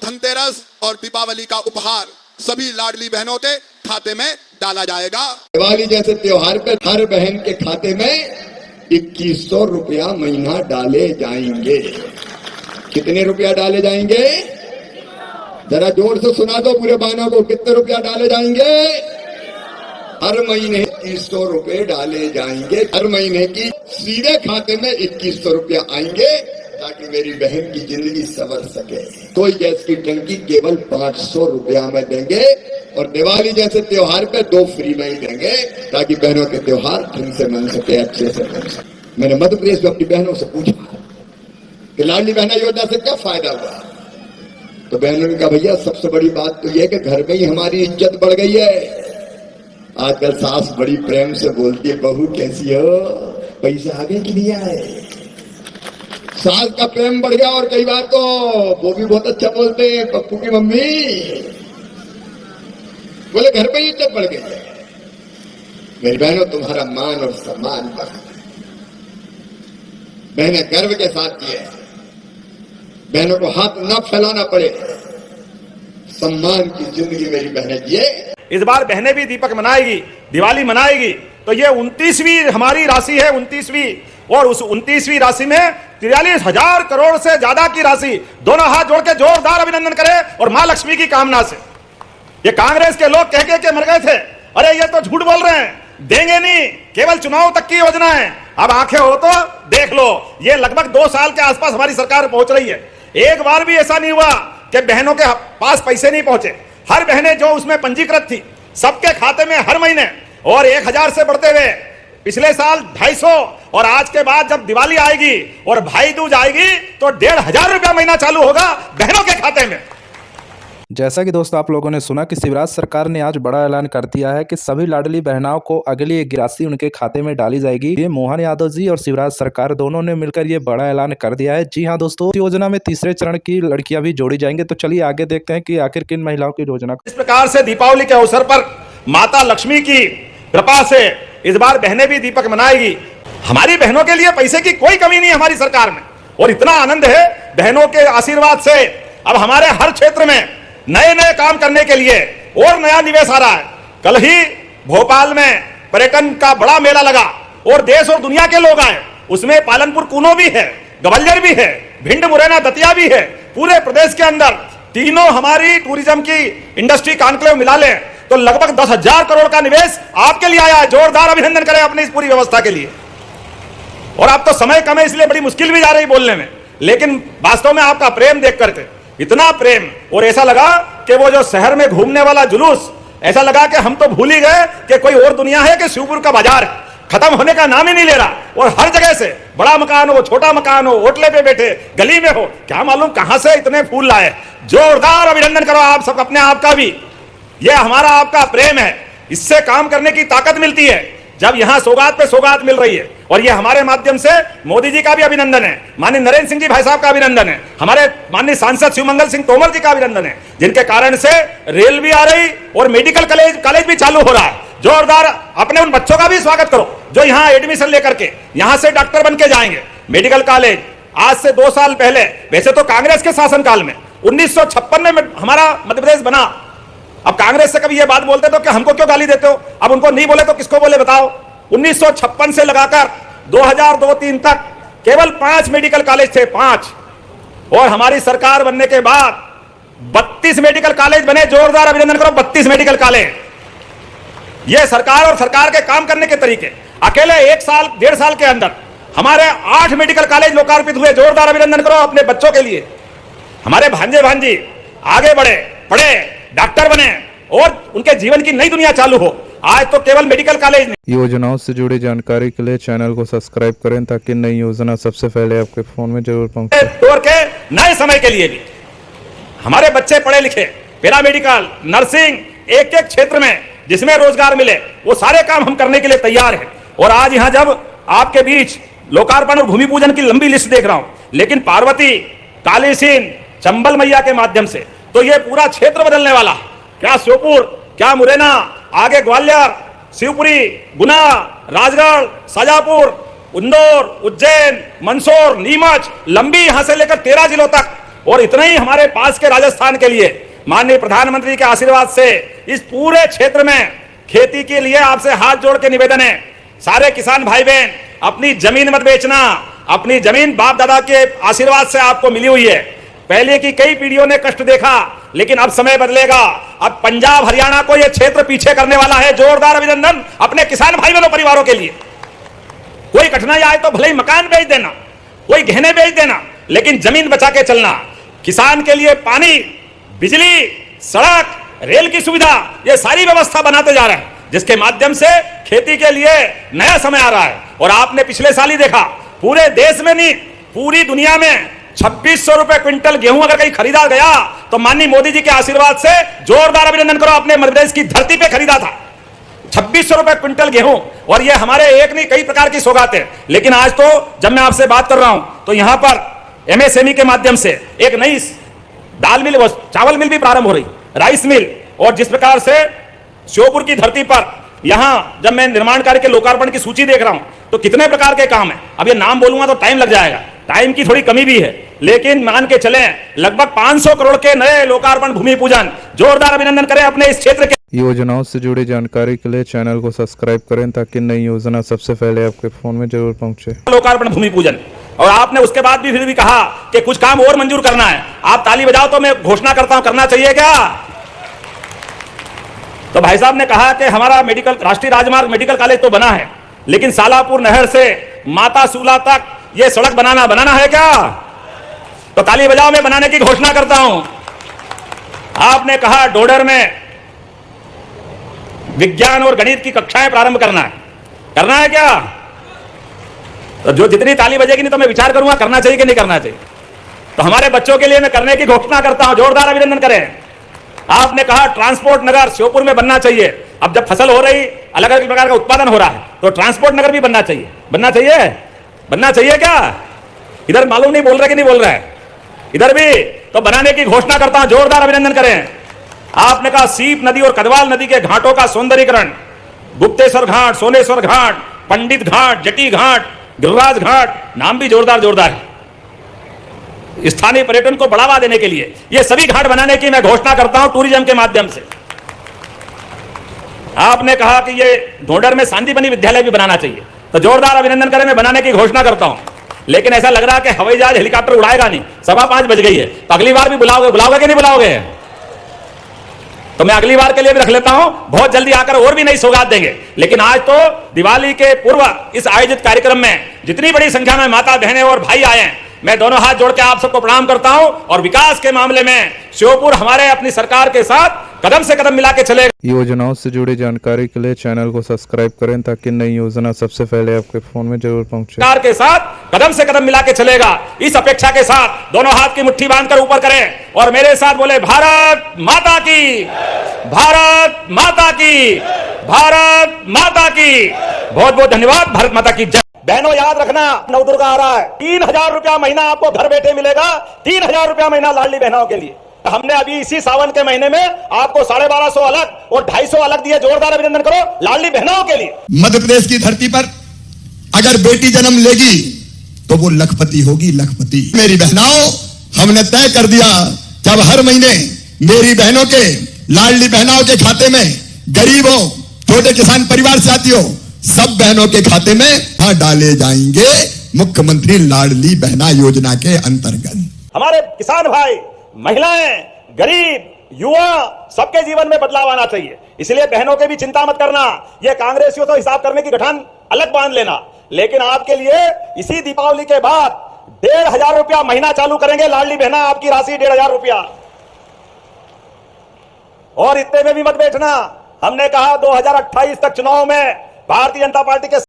धनतेरस और दीपावली का उपहार सभी लाडली बहनों के खाते में डाला जाएगा। दिवाली जैसे त्योहार पे हर बहन के खाते में 2100 रुपया महीना डाले जाएंगे। कितने रुपया डाले जाएंगे? जरा जोर से सुना दो पूरे बहनों को, कितने रुपया डाले जाएंगे? हर महीने 2100 रुपए डाले जाएंगे। हर महीने की सीधे खाते में 2100 रुपया आएंगे ताकि मेरी बहन की जिंदगी संवर सके। कोई गैस की टंकी केवल 500 रुपया में देंगे और दिवाली जैसे त्योहार पे 2 फ्री में ही देंगे ताकि बहनों के त्योहार ढंग से मन सके, अच्छे से मन सके। मैंने मध्य प्रदेश में अपनी बहनों से पूछा कि लाडली बहना योजना से क्या फायदा हुआ, तो बहनों ने कहा भैया सबसे बड़ी बात तो यह कि घर में ही हमारी इज्जत बढ़ गई है। आजकल सास बड़ी प्रेम से बोलती है, बहू कैसी हो, पैसा आगे कि नहीं आए। सास का प्रेम बढ़ गया और कई बार तो वो भी बहुत अच्छा बोलते हैं, पप्पू की मम्मी बोले घर पे ही इज्जत बढ़ गई है। मेरी बहनों तुम्हारा मान और सम्मान बढ़ा। बहनें गर्व के साथ किए, बहनों को हाथ न फैलाना पड़े, सम्मान की जिंदगी मेरी बहनें जिए। इस बार बहनें भी दीपक मनाएगी, दिवाली मनाएगी, तो ये 29वीं हमारी राशि है, 29वीं, और उस 29वीं राशि में 43,000 करोड़ से ज्यादा की राशि। दोनों हाथ जोड़ के जोरदार अभिनंदन करें और मां लक्ष्मी की कामना से। ये कांग्रेस के लोग कह के मर गए थे, अरे ये तो झूठ बोल रहे हैं, देंगे नहीं, केवल चुनाव तक की योजना है। अब आंखें हो तो देख लो, ये लगभग 2 साल के आसपास हमारी सरकार पहुंच रही है। एक बार भी ऐसा नहीं हुआ कि बहनों के पास पैसे नहीं पहुंचे। हर बहनें जो उसमें पंजीकृत थी सबके खाते में हर महीने, और 1000 से बढ़ते हुए पिछले साल 250, और आज के बाद जब दिवाली आएगी और भाई दूज आएगी तो 1500 रुपया महीना चालू होगा बहनों के खाते में। जैसा कि दोस्तों आप लोगों ने सुना कि शिवराज सरकार ने आज बड़ा ऐलान कर दिया है कि सभी लाडली बहनाओं को अगली 1 राशि उनके खाते में डाली जाएगी। ये मोहन यादव जी और शिवराज सरकार दोनों ने मिलकर ये बड़ा ऐलान कर दिया है। जी हाँ दोस्तों, योजना में तीसरे चरण की लड़कियां भी जोड़ी जाएंगे। तो चलिए आगे देखते हैं कि आखिर किन महिलाओं की योजना। इस प्रकार से दीपावली के अवसर पर माता लक्ष्मी की कृपा से इस बार बहनें भी दीपक मनाएगी। हमारी बहनों के लिए पैसे की कोई कमी नहीं है हमारी सरकार में, और इतना आनंद है बहनों के आशीर्वाद से। अब हमारे हर क्षेत्र में नए नए काम करने के लिए और नया निवेश आ रहा है। कल ही भोपाल में पर्यटन का बड़ा मेला लगा और देश और दुनिया के लोग आए। उसमें पालनपुर कूनो भी है, ग्वालियर भी है, भिंड मुरैना दतिया भी है। पूरे प्रदेश के अंदर तीनों हमारी टूरिज्म की इंडस्ट्री कॉन्क्लेव मिला ले तो लगभग 10,000 करोड़ का निवेश आपके लिए आया है। जोरदार अभिनंदन करें अपनी इस पूरी व्यवस्था के लिए। और अब तो समय कम है इसलिए बड़ी मुश्किल भी जा रही बोलने में, लेकिन वास्तव में आपका प्रेम देख करके इतना प्रेम, और ऐसा लगा कि वो जो शहर में घूमने वाला जुलूस, ऐसा लगा कि हम तो भूल ही गए कि कोई और दुनिया है, कि शिवपुर का बाजार है, खत्म होने का नाम ही नहीं ले रहा। और हर जगह से बड़ा मकान हो, छोटा मकान हो, होटले पे बैठे, गली में हो, क्या मालूम कहां से इतने फूल लाए। जोरदार अभिनंदन करो आप सब अपने आप का भी। यह हमारा आपका प्रेम है, इससे काम करने की ताकत मिलती है जब यहां सौगात पे सौगात मिल रही है। और ये हमारे माध्यम से मोदी जी का भी अभिनंदन है, माननीय नरेंद्र सिंह जी भाई साहब का अभिनंदन है, हमारे माननीय सांसद शिवमंगल सिंह तोमर जी का अभिनंदन है, जिनके कारण से रेल भी आ रही और मेडिकल कॉलेज भी चालू हो रहा है। जोरदार अपने उन बच्चों का भी स्वागत करो जो यहाँ एडमिशन लेकर के यहां से डॉक्टर बन के जाएंगे। मेडिकल कॉलेज आज से 2 साल पहले, वैसे तो कांग्रेस के शासनकाल में 1956 में हमारा मध्य प्रदेश बना। अब कांग्रेस से कभी ये बात बोलते तो कि हमको क्यों गाली देते हो, अब उनको नहीं बोले तो किसको बोले बताओ। 1956 से लगाकर 2002-3 तक केवल 5 मेडिकल कॉलेज थे, 5, और हमारी सरकार बनने के बाद 32 मेडिकल कॉलेज बने। जोरदार अभिनंदन करो 32 मेडिकल कॉलेज। यह सरकार और सरकार के काम करने के तरीके। अकेले 1 साल 1.5 साल के अंदर हमारे 8 मेडिकल कॉलेज लोकार्पित हुए। जोरदार अभिनंदन करो अपने बच्चों के लिए। हमारे भांजे भांजी आगे बढ़े, पढ़े, डॉक्टर बने और उनके जीवन की नई दुनिया चालू हो। आज तो केवल मेडिकल कॉलेज नहीं। योजनाओं से जुड़ी जानकारी के लिए चैनल को सब्सक्राइब करें ताकि नई योजना सबसे पहले आपके फोन में जरूर पहुंचे। दौर के नए समय के लिए भी हमारे बच्चे पढ़े लिखे, पैरामेडिकल, नर्सिंग, एक एक क्षेत्र में जिसमें रोजगार मिले वो सारे काम हम करने के लिए तैयार हैं। और आज यहाँ जब आपके बीच लोकार्पण और भूमि पूजन की लंबी लिस्ट देख रहा हूं, लेकिन पार्वती, कालीसीन, चंबल मैया के माध्यम से तो ये पूरा क्षेत्र बदलने वाला। क्या श्योपुर, क्या मुरैना, आगे ग्वालियर, शिवपुरी, गुना, राजगढ़, शाजापुर, इंदौर, उज्जैन, मंदसौर, नीमच, लंबी यहां से लेकर 13 जिलों तक और इतना ही हमारे पास के राजस्थान के लिए माननीय प्रधानमंत्री के आशीर्वाद से इस पूरे क्षेत्र में खेती के लिए आपसे हाथ जोड़ के निवेदन है, सारे किसान भाई बहन अपनी जमीन मत बेचना। अपनी जमीन बाप दादा के आशीर्वाद से आपको मिली हुई है। पहले की कई पीढ़ियों ने कष्ट देखा, लेकिन अब समय बदलेगा। अब पंजाब हरियाणा को यह क्षेत्र पीछे करने वाला है। जोरदार अभिनंदन अपने किसान भाई बहनों परिवारों के लिए। कोई कठिनाई आए तो भले ही मकान बेच देना, कोई गहने बेच देना, लेकिन जमीन बचा के चलना। किसान के लिए पानी, बिजली, सड़क, रेल की सुविधा, ये सारी व्यवस्था बनाते जा रहे हैं, जिसके माध्यम से खेती के लिए नया समय आ रहा है। और आपने पिछले साल ही देखा, पूरे देश में नहीं पूरी दुनिया में 2600 रुपए क्विंटल गेहूं अगर कहीं खरीदा गया तो माननीय मोदी जी के आशीर्वाद से जोरदार अभिनंदन करो, अपने मध्य प्रदेश की धरती पे खरीदा था 2600 रुपए क्विंटल गेहूं। और ये हमारे एक नहीं कई प्रकार की सौगात है। लेकिन आज तो जब मैं आपसे बात कर रहा हूं तो यहां पर एमएसएमई के माध्यम से एक नई दाल मिल, चावल मिल भी प्रारंभ हो रही, राइस मिल। और जिस प्रकार से श्योपुर की धरती पर यहां जब मैं निर्माण कार्य के लोकार्पण की सूची देख रहा हूं तो कितने प्रकार के काम है। अब ये नाम बोलूंगा तो टाइम लग जाएगा, टाइम की थोड़ी कमी भी है, लेकिन मान के चले लगभग 500 करोड़ के नए लोकार्पण भूमि पूजन। जोरदार अभिनंदन करें अपने इस क्षेत्र के। योजनाओं से जुड़ी जानकारी के लिए चैनल को सब्सक्राइब करें ताकि नई योजना सबसे पहले आपके फोन में जरूर पहुंचे। लोकार्पण भूमि पूजन। और आपने उसके बाद भी फिर भी कहा कि कुछ काम और मंजूर करना है। आप ताली बजाओ तो मैं घोषणा करता हूं, करना चाहिए क्या? तो भाई साहब ने कहा कि हमारा मेडिकल राष्ट्रीय राजमार्ग मेडिकल कॉलेज तो बना है, लेकिन सालापुर नहर से माता सूला तक ये सड़क बनाना है क्या? तो ताली बजाओ, मैं बनाने की घोषणा करता हूं। आपने कहा डोडर में विज्ञान और गणित की कक्षाएं प्रारंभ करना है क्या? तो जो जितनी ताली बजेगी नहीं तो मैं विचार करूंगा करना चाहिए कि नहीं करना चाहिए। तो हमारे बच्चों के लिए मैं करने की घोषणा करता हूं, जोरदार अभिनंदन करें। आपने कहा ट्रांसपोर्ट नगर श्योपुर में बनना चाहिए। अब जब फसल हो रही, अलग अलग प्रकार का उत्पादन हो रहा है, तो ट्रांसपोर्ट नगर भी बनना चाहिए क्या? इधर मालूम नहीं बोल रहे कि नहीं बोल रहे हैं, इधर भी तो बनाने की घोषणा करता हूं, जोरदार अभिनंदन करें। आपने कहा सीप नदी और कदवाल नदी के घाटों का सौंदर्यीकरण, गुप्तेश्वर घाट, सोनेश्वर घाट, पंडित घाट, जटी घाट, गिरिराज घाट, नाम भी जोरदार है। स्थानीय पर्यटन को बढ़ावा देने के लिए ये सभी घाट बनाने की मैं घोषणा करता हूं टूरिज्म के माध्यम से। आपने कहा कि ये ढोंडर में सांदीपनि विद्यालय भी बनाना चाहिए, तो जोरदार अभिनंदन करें, मैं बनाने की घोषणा करता हूं। लेकिन ऐसा लग रहा है कि हवाई जहाज हेलीकॉप्टर उड़ाएगा नहीं, 5:15 बज गई है, तो अगली बार भी बुलाओगे कि नहीं बुलाओगे? तो मैं अगली बार के लिए भी रख लेता हूं, बहुत जल्दी आकर और भी नई सौगात देंगे। लेकिन आज तो दिवाली के पूर्व इस आयोजित कार्यक्रम में जितनी बड़ी संख्या में माता बहनें और भाई आए हैं, मैं दोनों हाथ जोड़ के आप सबको प्रणाम करता हूं। और विकास के मामले में श्योपुर हमारे अपनी सरकार के साथ कदम से कदम मिला के चलेगा। योजनाओं से जुड़ी जानकारी के लिए चैनल को सब्सक्राइब करें ताकि नई योजना सबसे पहले आपके फोन में जरूर पहुंचे। सरकार के साथ कदम से कदम मिला के चलेगा, इस अपेक्षा के साथ दोनों हाथ की मुट्ठी बांधकर ऊपर करें और मेरे साथ बोले भारत माता की, भारत माता की, भारत माता की। बहुत बहुत धन्यवाद। भारत माता की जय। बहनों याद रखना, नवदुर्गा आ रहा है, 3000 रुपया महीना आपको घर बैठे मिलेगा, 3000 रुपया महीना लाडली बहनों के लिए। हमने अभी इसी सावन के महीने में आपको 1250 अलग और 250 अलग दिए। जोरदार अभिनंदन करो लाडली बहनों के लिए। मध्य प्रदेश की धरती पर अगर बेटी जन्म लेगी तो वो लखपति होगी, लखपति। मेरी बहनों, हमने तय कर दिया जब हर महीने मेरी बहनों के, लाडली बहनों के खाते में, गरीबों, छोटे किसान परिवार से आती हो, सब बहनों के खाते में डाले जाएंगे मुख्यमंत्री लाडली बहना योजना के अंतर्गत। हमारे किसान भाई, महिलाएं, गरीब, युवा, सबके जीवन में बदलाव आना चाहिए। इसलिए बहनों के भी चिंता मत करना। ये कांग्रेसियों तो हिसाब करने की गठन अलग बांध लेना, लेकिन आपके लिए इसी दीपावली के बाद 1500 रुपया महीना चालू करेंगे। लाडली बहना आपकी राशि 1500 रुपया। और इतने में भी मत बैठना। हमने कहा 2028 तक चुनाव में भारतीय जनता पार्टी के